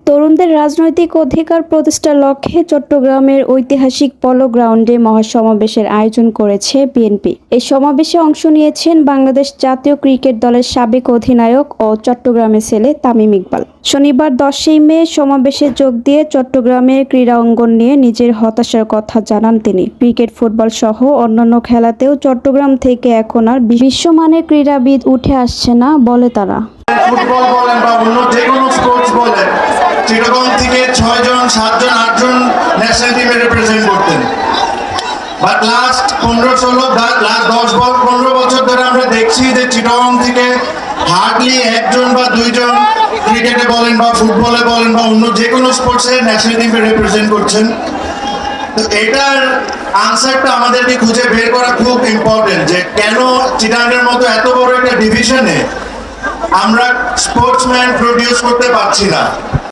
তরুণদের রাজনৈতিক অধিকার প্রতিষ্ঠার লক্ষ্যে চট্টগ্রামের ঐতিহাসিক পলো গ্রাউন্ডে মহাসমাবেশের আয়োজন করেছে বিএনপি। এই সমাবেশে অংশ নিয়েছেন বাংলাদেশ জাতীয় ক্রিকেট দলের সাবেক অধিনায়ক ও চট্টগ্রামের ছেলে তামিম ইকবাল। শনিবার 10 মে সমাবেশে যোগ দিয়ে চট্টগ্রামের ক্রীড়া অঙ্গন নিয়ে নিজের হতাশার কথা জানান তিনি। ক্রিকেট, ফুটবল সহ অন্যান্য খেলাতেও চট্টগ্রাম থেকে এখন আর বিশ্বমানের ক্রীড়াবিদ উঠে আসছে না বলে তারা। ফুটবল বলেন বা অন্য যে কোনো স্পোর্টস বলেন, চিটাগং থেকে 6 জন 7 জন 8 জন ন্যাশনাল টিমে রিপ্রেজেন্ট করতেন। বাট লাস্ট 15 বছর ধরে আমরা দেখছি যে চিটাগং থেকে হার্ডলি 1 জন বা 2 জন ক্রিকেটে বলেন বা ফুটবলে বলেন বা অন্য যে কোনো স্পোর্টসে ন্যাশনাল টিমে রিপ্রেজেন্ট করছেন। তো এটার আনসারটা আমাদেরকে খুঁজে বের করা খুব ইম্পর্টেন্ট, যে কেন চিটাগংয়ের মতো এত বড় একটা ডিভিশনে আমরা স্পোর্টসম্যান প্রডিউস করতে পারছি না।